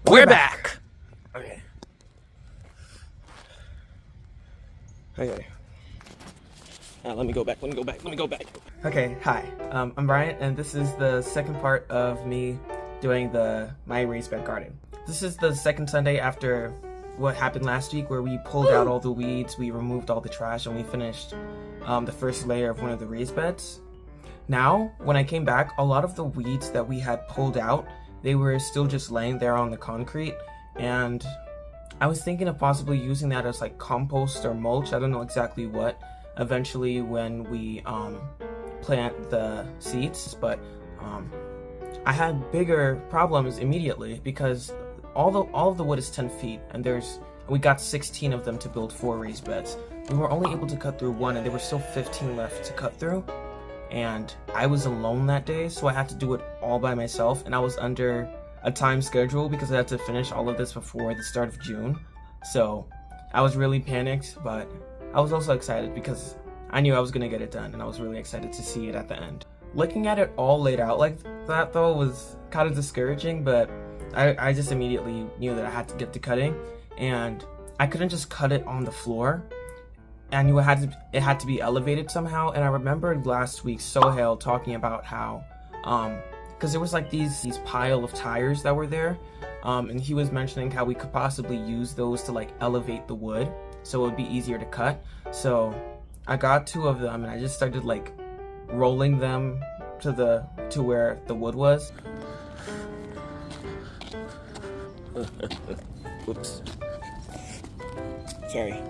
We're back. Okay. Okay. Let me go back. Okay, hi. I'm Bryant, and this is the second part of me doing my raised bed garden. This is the second Sunday after what happened last week, where we pulled out all the weeds, we removed all the trash, and we finished the first layer of one of the raised beds. Now, when I came back, a lot of the weeds that we had pulled out, they were still just laying there on the concrete, and I was thinking of possibly using that as like compost or mulch. I don't know exactly what, eventually when we plant the seeds, but I had bigger problems immediately because all of the wood is 10 feet, and we got 16 of them to build 4 raised beds. We were only able to cut through 1, and there were still 15 left to cut through. And I was alone that day, so I had to do it all by myself, and I was under a time schedule because I had to finish all of this before the start of June. So I was really panicked, but I was also excited because I knew I was gonna get it done, and I was really excited to see it at the end. Looking at it all laid out like that though was kind of discouraging, but I just immediately knew that I had to get to cutting, and I couldn't just cut it on the floor. I knew it had to be elevated somehow. And I remembered last week Sohail talking about how because there was like these pile of tires that were there, and he was mentioning how we could possibly use those to like elevate the wood so it would be easier to cut. So I got 2 of them, and I just started like rolling them to where the wood was. Oops. Sorry.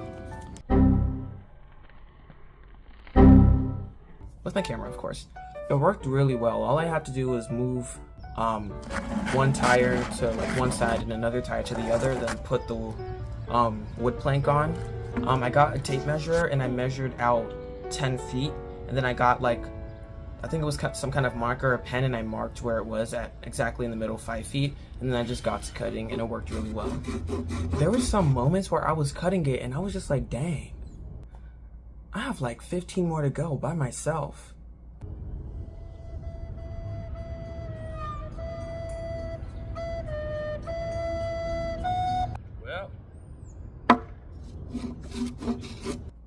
With my camera, of course. It worked really well. All I had to do was move one tire to like one side and another tire to the other, then put the wood plank on. I got a tape measure and I measured out 10 feet, and then I got like, I think it was some kind of marker or pen, and I marked where it was at exactly in the middle, 5 feet, and then I just got to cutting, and it worked really well. There were some moments where I was cutting it and I was just like, dang, I have like 15 more to go by myself. Well.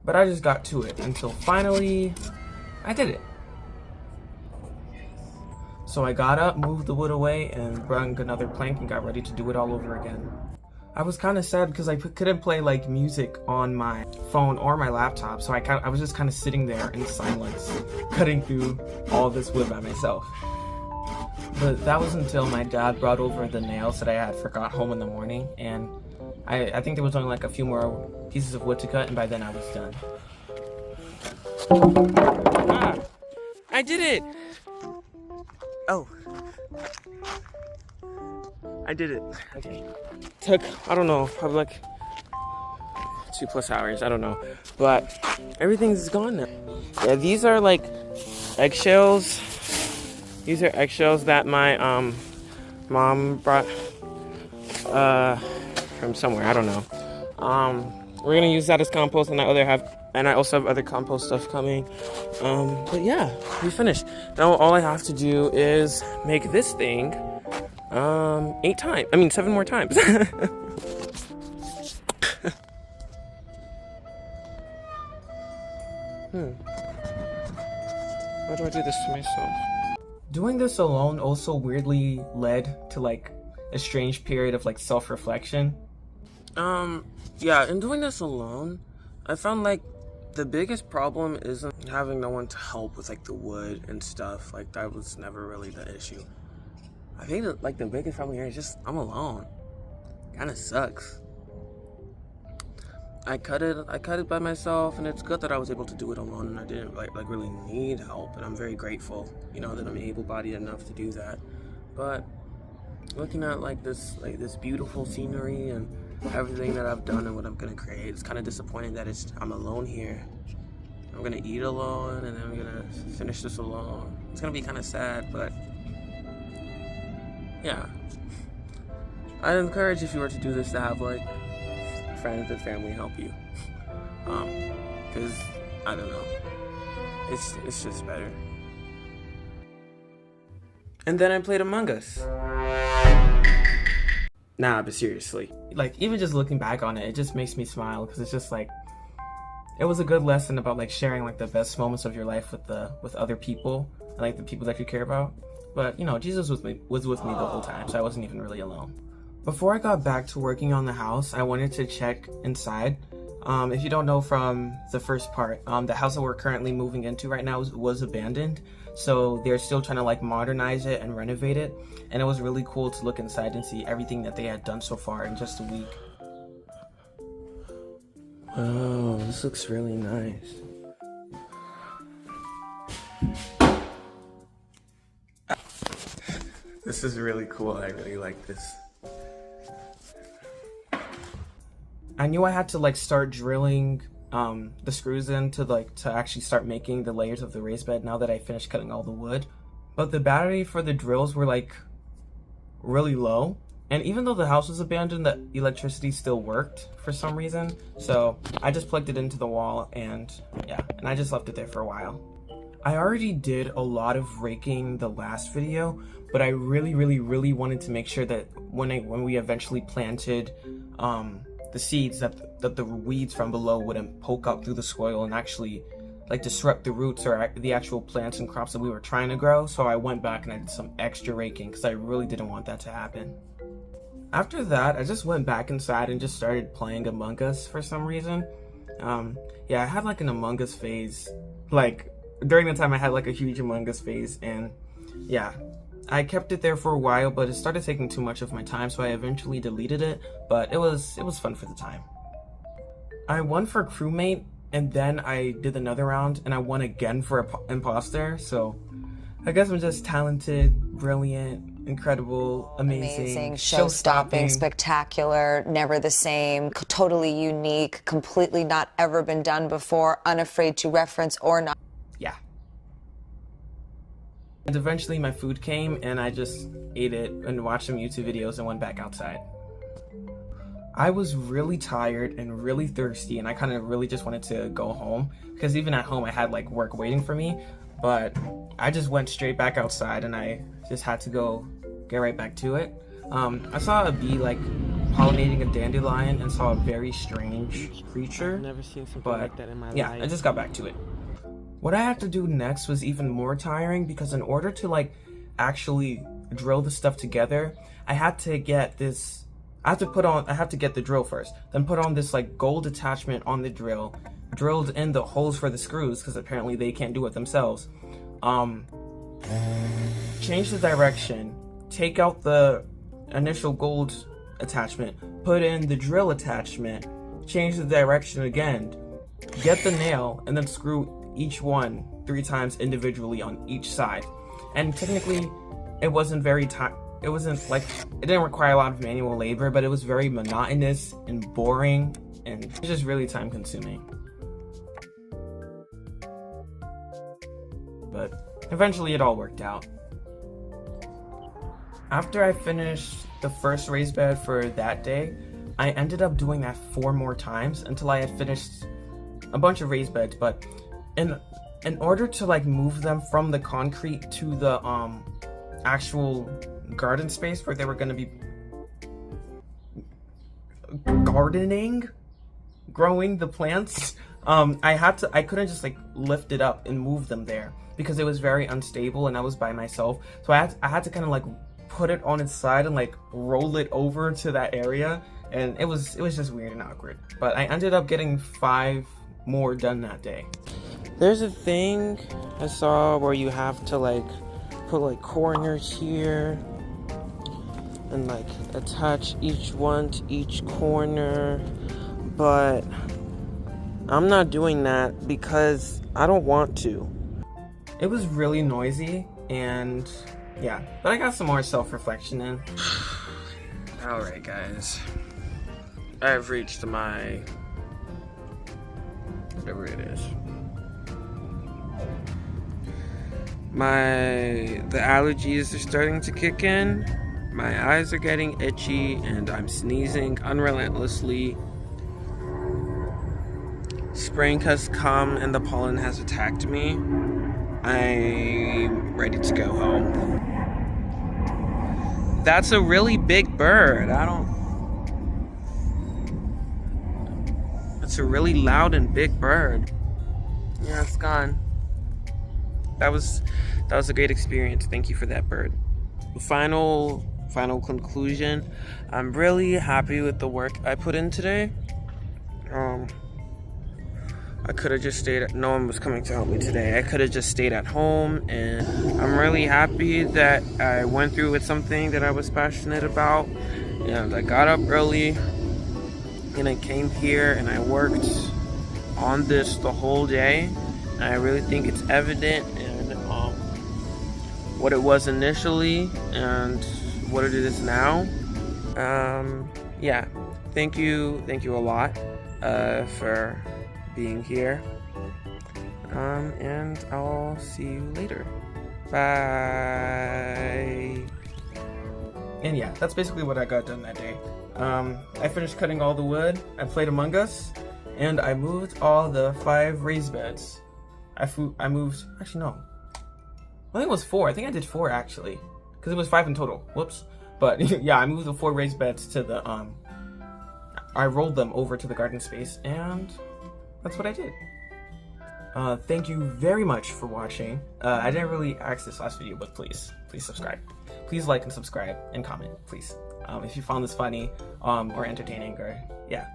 But I just got to it until finally I did it. So I got up, moved the wood away, and brought another plank and got ready to do it all over again. I was kind of sad because I couldn't play like music on my phone or my laptop, so I was just kind of sitting there in silence, cutting through all this wood by myself. But that was until my dad brought over the nails that I had forgot home in the morning, and I think there was only like a few more pieces of wood to cut, and by then I was done. Ah, I did it! Oh. I did it. Okay. Took, I don't know, probably like 2+ hours, I don't know. But everything's gone now. Yeah, these are like eggshells. These are eggshells that my mom brought from somewhere, I don't know. We're gonna use that as compost, and I also have other compost stuff coming. But yeah, we finished. Now all I have to do is make this thing 7 more times. Why do I do this to myself? Doing this alone also weirdly led to like a strange period of like self-reflection. Yeah, in doing this alone, I found like the biggest problem isn't having no one to help with like the wood and stuff. Like that was never really the issue. I think that like the biggest problem here is just I'm alone. Kinda sucks. I cut it by myself, and it's good that I was able to do it alone, and I didn't like really need help, and I'm very grateful, you know, that I'm able-bodied enough to do that. But looking at like this beautiful scenery and everything that I've done and what I'm gonna create, it's kind of disappointing that I'm alone here. I'm gonna eat alone, and then I'm gonna finish this alone. It's gonna be kind of sad, but yeah. I'd encourage, if you were to do this, to have like friends and family help you, because I don't know, it's just better. And then I played Among Us. Nah, but seriously. Like, even just looking back on it, it just makes me smile, because it's just like, it was a good lesson about like sharing like the best moments of your life with other people, and like the people that you care about. But you know, Jesus was with me the whole time, so I wasn't even really alone. Before I got back to working on the house, I wanted to check inside. If you don't know from the first part, the house that we're currently moving into right now was abandoned. So they're still trying to like modernize it and renovate it. And it was really cool to look inside and see everything that they had done so far in just a week. Wow, this looks really nice. This is really cool. I really like this. I knew I had to like start drilling the screws in to actually start making the layers of the raised bed now that I finished cutting all the wood. But the battery for the drills were like really low. And even though the house was abandoned, the electricity still worked for some reason. So I just plugged it into the wall and yeah, and I just left it there for a while. I already did a lot of raking the last video, but I really wanted to make sure that when we eventually planted the seeds, that the weeds from below wouldn't poke up through the soil and actually like disrupt the roots or the actual plants and crops that we were trying to grow. So I went back and I did some extra raking because I really didn't want that to happen. After that, I just went back inside and just started playing Among Us for some reason. Yeah, I had like an Among Us phase. Like, during the time I had like a huge Among Us phase, and yeah, I kept it there for a while, but it started taking too much of my time, so I eventually deleted it, but it was fun for the time. I won for crewmate, and then I did another round, and I won again for imposter, so I guess I'm just talented, brilliant, incredible, amazing, show-stopping, spectacular, never the same, totally unique, completely not ever been done before, unafraid to reference or not. Yeah. And eventually my food came and I just ate it and watched some YouTube videos and went back outside. I was really tired and really thirsty, and I kind of really just wanted to go home because even at home I had like work waiting for me, but I just went straight back outside and I just had to go get right back to it. I saw a bee like pollinating a dandelion and saw a very strange creature. I've never seen something but like that in my yeah, life. I just got back to it. What I had to do next was even more tiring because in order to like actually drill the stuff together, I had to get this. I have to get the drill first, then put on this like gold attachment on the drill, drilled in the holes for the screws because apparently they can't do it themselves. Change the direction, take out the initial gold attachment, put in the drill attachment, change the direction again, get the nail, and then screw each one 3 times individually on each side. And technically, it wasn't it didn't require a lot of manual labor, but it was very monotonous and boring, and it was just really time consuming. But eventually it all worked out. After I finished the first raised bed for that day, I ended up doing that 4 more times until I had finished a bunch of raised beds. But in order to like move them from the concrete to the actual garden space where they were going to be growing the plants, I couldn't just like lift it up and move them there because it was very unstable and I was by myself. So I had to kind of like put it on its side and like roll it over to that area, and it was just weird and awkward. But I ended up getting 5 more done that day. There's a thing I saw where you have to like put like corners here and like attach each one to each corner, but I'm not doing that because I don't want to. It was really noisy, and yeah, but I got some more self-reflection in. Alright guys, I've reached my whatever it is. The allergies are starting to kick in. My eyes are getting itchy and I'm sneezing unrelentlessly. Spring has come and the pollen has attacked me. I'm ready to go home. That's a really big bird. It's a really loud and big bird. Yeah, it's gone. That was a great experience. Thank you for that bird. Final conclusion. I'm really happy with the work I put in today. I could have just stayed no one was coming to help me today. I could have just stayed at home, and I'm really happy that I went through with something that I was passionate about. And I got up early and I came here and I worked on this the whole day. And I really think it's evident in what it was initially and what it is now. Yeah, thank you a lot for being here, and I'll see you later. Bye. And yeah, that's basically what I got done that day. I finished cutting all the wood, I played Among Us, and I moved all the 5 raised beds. I moved, actually no, I think it was 4. I think I did 4 actually, because it was 5 in total. Whoops. But yeah, I moved the 4 raised beds to the, I rolled them over to the garden space, and that's what I did. Thank you very much for watching. I didn't really ask this last video, but please subscribe. Please like and subscribe and comment, please. If you found this funny, or entertaining, or yeah.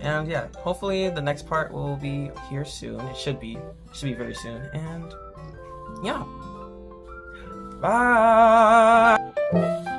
And yeah, hopefully the next part will be here soon. It should be very soon. And yeah. Bye!